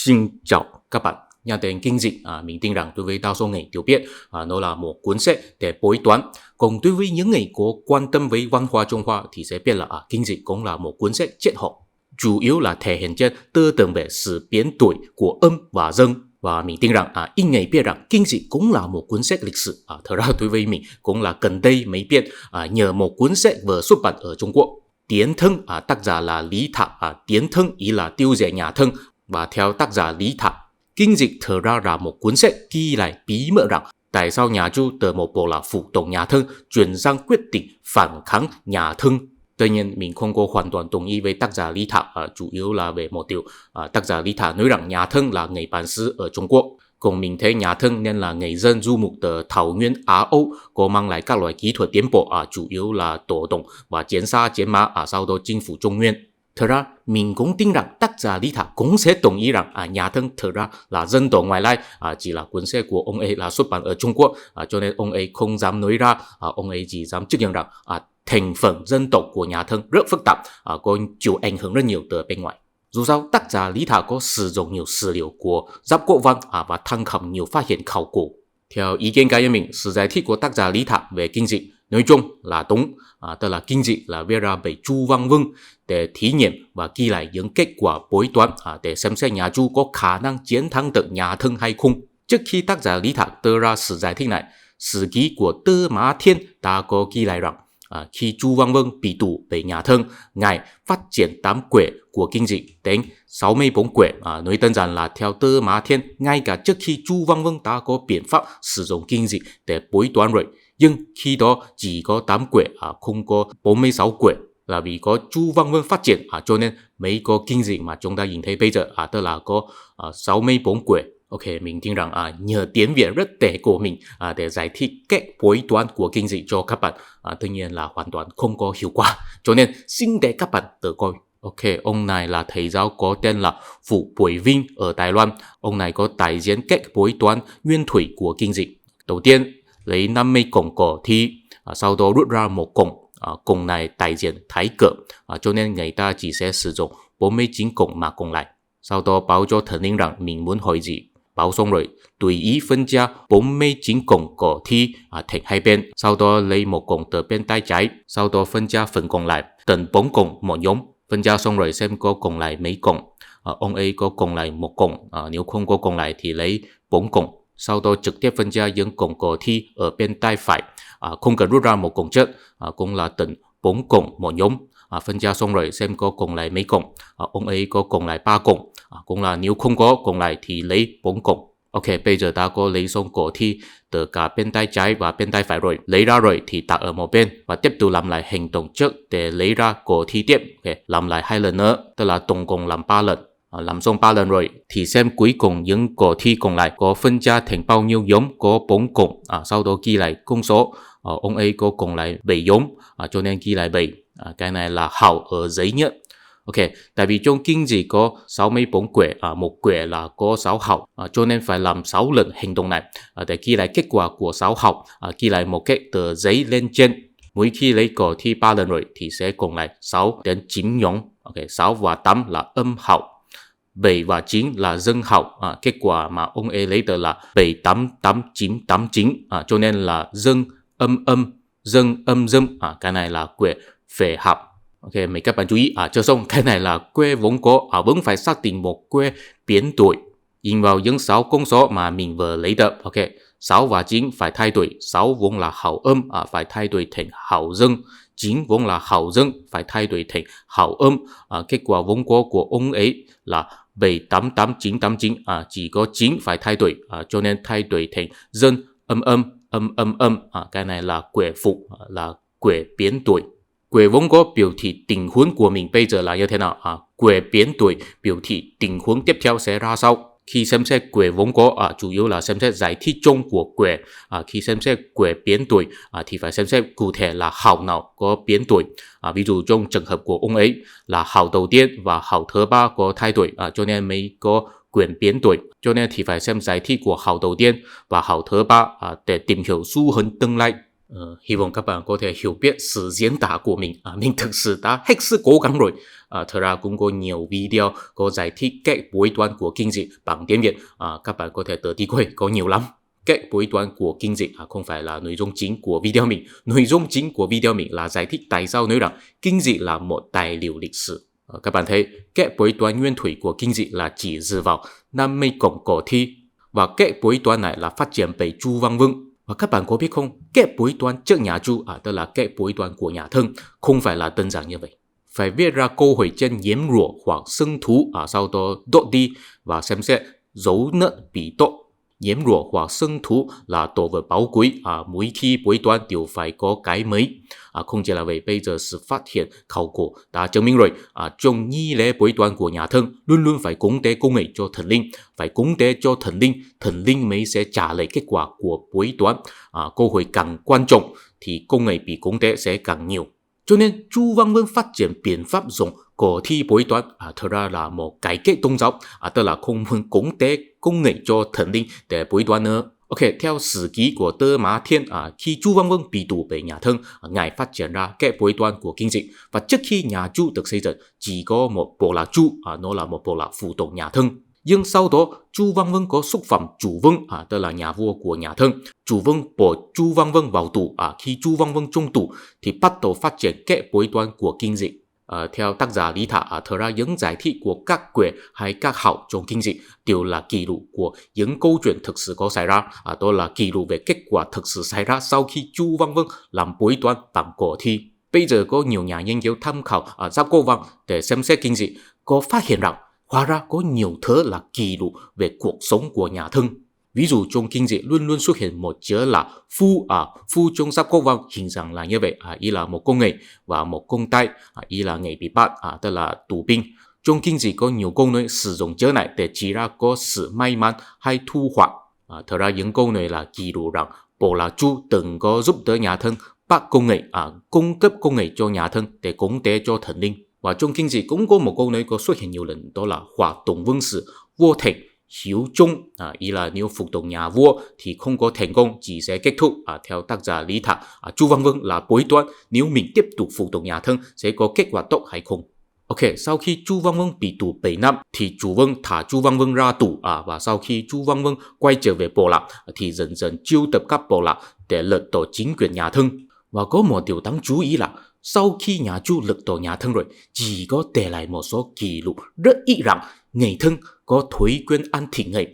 Xin chào các bạn. Nhà tiền kinh dịch mình tin rằng đối với đa số người đều biết nó là một cuốn sách để bói toán. Còn đối với những người có quan tâm với văn hóa Trung Hoa thì sẽ biết là kinh dịch cũng là một cuốn sách triết học, chủ yếu là thể hiện trên tư tưởng về sự biến đổi của âm và dương. Và mình tin rằng ít người biết rằng kinh dịch cũng là một cuốn sách lịch sử. Thật ra đối với mình cũng là gần đây mới biết nhờ một cuốn sách vừa xuất bản ở Trung Quốc. Tiến thân tác giả là Lý Thạc, tiến thân ý là tiêu diệt nhà thân. Và theo tác giả Lý Thạc, kinh dịch thật ra là một cuốn sách ghi lại bí mật rằng tại sao nhà Chu từ một bộ là phụ tùng nhà Thân chuyển sang quyết định phản kháng nhà Thân. Tuy nhiên mình không có hoàn toàn đồng ý với tác giả Lý Thạc, chủ yếu là về một điều tác giả Lý Thạc nói rằng nhà Thân là người bản xứ ở Trung Quốc. Còn mình thấy nhà Thân nên là người dân du mục từ Thảo Nguyên Á Âu, có mang lại các loại kỹ thuật tiến bộ, chủ yếu là tổ động và chiến xa chiến mã sau đó chinh phục Trung Nguyên. Thật ra mình cũng tin rằng tác giả Lý Thạc cũng sẽ đồng ý rằng nhà Thân thật ra là dân tộc ngoại lai, chỉ là cuốn sách của ông ấy là xuất bản ở Trung Quốc, cho nên ông ấy không dám nói ra, ông ấy chỉ dám chấp nhận rằng thành phần dân tộc của nhà Thân rất phức tạp, có chịu ảnh hưởng rất nhiều từ bên ngoài. Dù sao tác giả Lý Thạc có sử dụng nhiều sử liệu của Giáp Quốc Văn và tham khảo nhiều phát hiện khảo cổ. Theo ý kiến cá nhân mình, sự giải thích của tác giả Lý Thạc về kinh dịch nói chung là đúng, tức là kinh dịch là viết ra bởi Chu Văn Vương để thí nghiệm và ghi lại những kết quả bói toán để xem xét nhà Chu có khả năng chiến thắng được nhà Thân hay không. Trước khi tác giả Lý Thạc đưa ra sự giải thích này, sử ký của Tư Mã Thiên đã có ghi lại rằng khi Chu Văn Vương bị tù bởi nhà Thân, ngài phát triển 8 quẻ của kinh dịch đến 64 quẻ. Nói đơn giản là theo Tư Mã Thiên, ngay cả trước khi Chu Văn Vương đã có biện pháp sử dụng kinh dịch để bói toán rồi, nhưng khi đó chỉ có 8 quẻ, không có 46 quẻ. Là vì có Chu Văn Vương phát triển cho nên mới có kinh dịch mà chúng ta nhìn thấy bây giờ, tức là có 64 quẻ. Ok, mình tin rằng nhờ tiếng Việt rất tệ của mình để giải thích cách bói toán của kinh dịch cho các bạn, tuy nhiên là hoàn toàn không có hiệu quả, cho nên xin để các bạn tự coi. Ok, ông này là thầy giáo có tên là Phủ Bội Vinh ở Đài Loan. Ông này có đại diện cách bói toán nguyên thủy của kinh dịch. Đầu tiên lấy 50 cổng cỏ thi, sau đó rút ra một cổng. Cổng này đại diện Thái Cờ, cho nên người ta chỉ sẽ sử dụng 49 cổng mà còn lại. Sau đó báo cho thần linh rằng mình muốn hỏi gì. Báo xong rồi, tùy ý phân ra 49 cổng cỏ thi thành hai bên. Sau đó lấy một cổng từ bên tay trái, sau đó phân ra phần còn lại, tận 4 cổng một nhóm. Phân ra xong rồi xem có còn lại mấy cổng. Ông ấy có còn lại một cổng, nếu không có còn lại thì lấy 4 cổng. Sau đó trực tiếp phân ra những cổng cỏ thi ở bên tay phải, không cần rút ra một cổng chết, cũng là tận 4 cổng một nhóm. Phân ra xong rồi xem có còn lại mấy cổng. Ông ấy có còn lại 3 cổng, cũng là nếu không có còn lại thì lấy 4 cổng. Ok, bây giờ ta có lấy xong cỏ thi từ cả bên tay trái và bên tay phải rồi. Lấy ra rồi thì đặt ở một bên và tiếp tục làm lại hành động trước để lấy ra cỏ thi tiếp. Ok, làm lại 2 lần nữa, tức là tổng cộng làm 3 lần. Làm xong 3 lần rồi thì xem cuối cùng những cỏ thi còn lại có phân ra thành bao nhiêu nhóm có 4 cổng. Sau đó ghi lại con số. Ông ấy có còn lại 7 nhóm, cho nên ghi lại 7. Cái này là hảo ở giấy nhất. Ok, tại vì trong kinh dịch có 64 quẻ, một quẻ là có 6 hảo, cho nên phải làm 6 lần hành động này để ghi lại kết quả của 6 hảo, ghi lại một cách từ giấy lên trên. Mỗi khi lấy cỏ thi 3 lần rồi thì sẽ còn lại 6 đến 9 nhóm. Ok, 6 và 8 là âm hảo, 7 và 9 là dương hảo. Kết quả mà ông ấy lấy được là 7, 8, 8, 9, 8, 9, cho nên là dương âm âm, dương âm dương. Cái này là quẻ phệ hợp. Ok, mấy các bạn chú ý, cho xong cái này là quẻ vốn có, vẫn phải xác định một quẻ biến đổi nhìn vào những 6 con số mà mình vừa lấy được. Ok, 6 và 9 phải thay đổi, 6 vốn là hảo âm, phải thay đổi thành hảo dương. 9 vốn là hảo dương, phải thay đổi thành hảo âm. Kết quả vốn có của ông ấy là 7, 8, 8, 9, 8, 9, chỉ có 9 phải thay đổi, cho nên thay đổi thành dương âm âm, âm âm âm. Cái này là quẻ phụ, là quẻ biến đổi. Quẻ vốn có biểu thị tình huống của mình bây giờ là như thế nào? Quẻ biến đổi biểu thị tình huống tiếp theo sẽ ra sao? Khi xem xét quẻ vốn có, chủ yếu là xem xét giải thích chung của quẻ. Khi xem xét quẻ biến đổi thì phải xem xét cụ thể là hảo nào có biến đổi. Ví dụ trong trường hợp của ông ấy là hảo đầu tiên và hảo thứ 3 có thay đổi, cho nên mới có quyền biến đổi. Cho nên thì phải xem giải thích của hảo đầu tiên và hảo thứ 3 để tìm hiểu xu hướng tương lai. Hy vọng các bạn có thể hiểu biết sự diễn tả của mình. Mình thực sự đã hết sức cố gắng rồi. Thật ra cũng có nhiều video có giải thích các bối toán của kinh dị bằng tiếng Việt. Các bạn có thể tự đi coi, có nhiều lắm. Các bối toán của kinh dị không phải là nội dung chính của video mình. Nội dung chính của video mình là giải thích tại sao nói rằng kinh dị là một tài liệu lịch sử. Các bạn thấy các bối toán nguyên thủy của kinh dị là chỉ dựa vào Nam Mê Cổng Cổ Thi, và các bối toán này là phát triển bởi Chu Văn Vương. Và các bạn có biết không, các bối toán trước nhà Chu, tức là các bối toán của nhà Thân, không phải là đơn giản như vậy. Phải viết ra câu hỏi trên nhiễm rủa hoặc xưng thú, sau đó đốt đi và xem xét dấu nợ bị tội. Nhiễm rủa hoặc xưng thú là đồ vật bảo quý, mỗi khi bối toán đều phải có cái mới. Không chỉ là vậy, bây giờ sự phát hiện khảo cổ đã chứng minh rồi, trong nghi lễ bối toán của nhà Thân luôn luôn phải cúng tế công nghệ cho thần linh, phải cúng tế cho thần linh mới sẽ trả lời kết quả của bối toán. Câu hỏi càng quan trọng thì công nghệ bị cúng tế sẽ càng nhiều. Cho nên Chu Văn Vương phát triển biện pháp dùng cổ thi bối toán, thật ra là một cải cách tôn giáo, tức là không muốn cúng tế công nghệ cho thần linh để bối toán nữa. Ok, theo sử ký của Tư Mã Thiên, khi Chu Văn Vương bị tù bởi nhà Thân, ngài phát triển ra các bối toán của kinh dị. Và trước khi nhà Chu được xây dựng, chỉ có một bộ lạc Chu, nó là một bộ lạc phụ thuộc nhà Thân. Nhưng sau đó, Chu Văn Vương có xúc phạm Chủ Vương, tức là nhà vua của nhà Thân. Chủ Vương bỏ Chu Văn Vương vào tù. Khi Chu Văn Vương trong tù thì bắt đầu phát triển các bối toán của kinh dị. Theo tác giả Lý Thả, thật ra những giải thích của các quẻ hay các hảo trong kinh dị đều là kỷ lục của những câu chuyện thực sự có xảy ra. Đó là kỷ lục về kết quả thực sự xảy ra sau khi Chu Văn Vương làm bối toán bằng cổ thi. Bây giờ có nhiều nhà nghiên cứu tham khảo Giáp Cô Văn để xem xét kinh dị, có phát hiện rằng hóa ra có nhiều thứ là kỷ lục về cuộc sống của nhà Thân. Ví dụ trong kinh dị luôn luôn xuất hiện một chữ là phu. Phu trong Giáp Cô Văn hình dạng là như vậy, ý là một con nghề và một con tay, ý là nghề bị bắt, tức là tù binh. Trong kinh dị có nhiều câu nói sử dụng chữ này để chỉ ra có sự may mắn hay thu hoạch. Thật ra những câu này là kỷ lục rằng bộ lạc Chu từng có giúp đỡ nhà Thân bắt công nghệ, cung cấp công nghệ cho nhà Thân để cúng tế cho thần linh. Và trong kinh dị cũng có một câu nói có xuất hiện nhiều lần, đó là hòa tùng vương sử vô thành hiếu trung, ý là nếu phục tùng nhà vua thì không có thành công, chỉ sẽ kết thúc. Theo tác giả Lý Thả, Chu Văn Vương là bối toán nếu mình tiếp tục phục tùng nhà Thân sẽ có kết quả tốt hay không. Ok, sau khi Chu Văn Vương bị tù 7 năm thì Chủ Vương thả Chu Văn Vương ra tù, và sau khi Chu Văn Vương quay trở về bộ lạc thì dần dần chiêu tập các bộ lạc để lật đổ chính quyền nhà Thân. Và có một điều đáng chú ý là sau khi nhà Chu lật đổ nhà Thân rồi, chỉ có để lại một số kỷ lục rất ít rằng người Thân có thói quen ăn thịt người.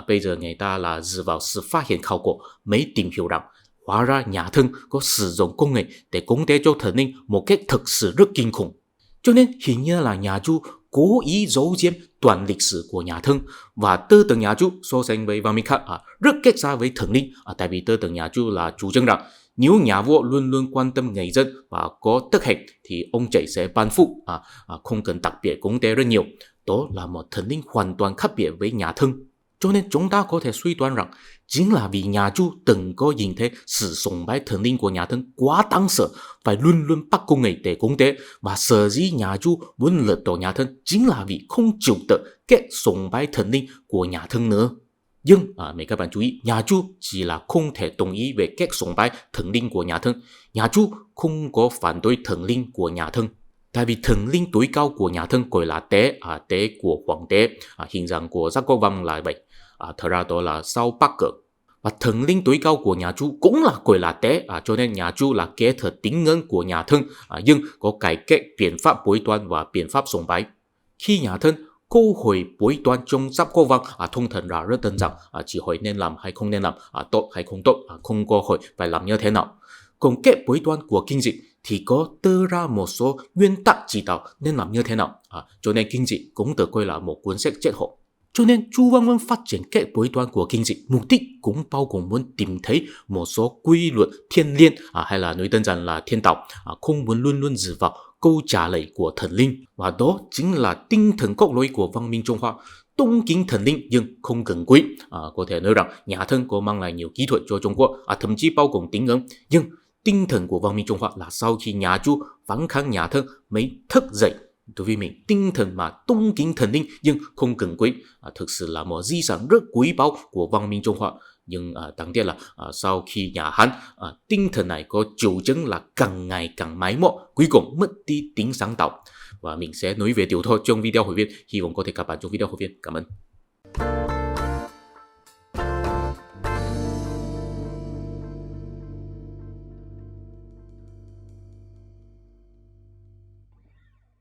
Bây giờ người ta là dựa vào sự phát hiện khảo cổ mới tìm hiểu rằng hóa ra nhà Thân có sử dụng công nghệ để cúng tế cho thần linh một cách thực sự rất kinh khủng. Cho nên hình như là nhà Chu cố ý giấu giếm toàn lịch sử của nhà Thân, và tư tưởng nhà Chu so sánh với văn minh khác rất kết xa với thần linh. Tại vì tư tưởng nhà Chu là chủ trương rằng nếu nhà vua luôn luôn quan tâm người dân và có đức hạnh thì ông trời sẽ ban phúc, không cần đặc biệt cúng tế rất nhiều. Đó là một thần linh hoàn toàn khác biệt với nhà Thân. Cho nên chúng ta có thể suy đoán rằng chính là vì nhà Chu từng có nhìn thấy sự sùng bái thần linh của nhà Thân quá đáng sợ, phải luôn luôn bắt công nghệ để cúng tế, và sở dĩ nhà Chu muốn lật đổ nhà Thân chính là vì không chịu tự kết sùng bái thần linh của nhà Thân nữa. Nhưng mấy các bạn chú ý, nhà Chu chỉ là không thể đồng ý về cách sùng bái thần linh của nhà Thân. Nhà Chu không có phản đối thần linh của nhà Thân. Tại vì thần linh tối cao của nhà Thân gọi là tế, tế của hoàng đế, hình dạng của Giác Quốc Văn là vậy. Thật ra đó là sao Bắc Cờ. Và thần linh tối cao của nhà Chu cũng là gọi là tế, cho nên nhà Chu là kế thừa tín ngưỡng của nhà Thân, nhưng có cải cách biện pháp bói toán và biện pháp sùng bái. Khi nhà Thân câu hỏi bói toán trong Giáp Cô Văn thông thường là rất đơn giản, chỉ hỏi nên làm hay không nên làm, tốt hay không tốt, không có hỏi phải làm như thế nào. Còn kết bói toán của kinh dị thì có đưa ra một số nguyên tắc chỉ đạo nên làm như thế nào, cho nên kinh dị cũng được coi là một cuốn sách triết học. Cho nên Chu Văn Vương phát triển kết bói toán của kinh dị mục đích cũng bao gồm muốn tìm thấy một số quy luật thiên liêng, hay là nói đơn giản là thiên đạo, không muốn luôn luôn dựa vào câu trả lời của thần linh. Và đó chính là tinh thần cốt lõi của văn minh Trung Hoa, tôn kính thần linh nhưng không gần gũi. Có thể nói rằng nhà Thân có mang lại nhiều kỹ thuật cho Trung Quốc, thậm chí bao gồm tín ngưỡng, nhưng tinh thần của văn minh Trung Hoa là sau khi nhà Chu phản kháng nhà Thân mới thức dậy đối với mình tinh thần mà tôn kính thần linh nhưng không cần quý, thực sự là một di sản rất quý báu của văn minh Trung Hoa. Nhưng đáng tiếc là sau khi nhà Hán, tinh thần này có triệu chứng là càng ngày càng máy móc, cuối cùng mất đi tính sáng tạo. Và mình sẽ nói về điều thôi trong video hội viên, hy vọng có thể các bạn trong video hội viên. Cảm ơn.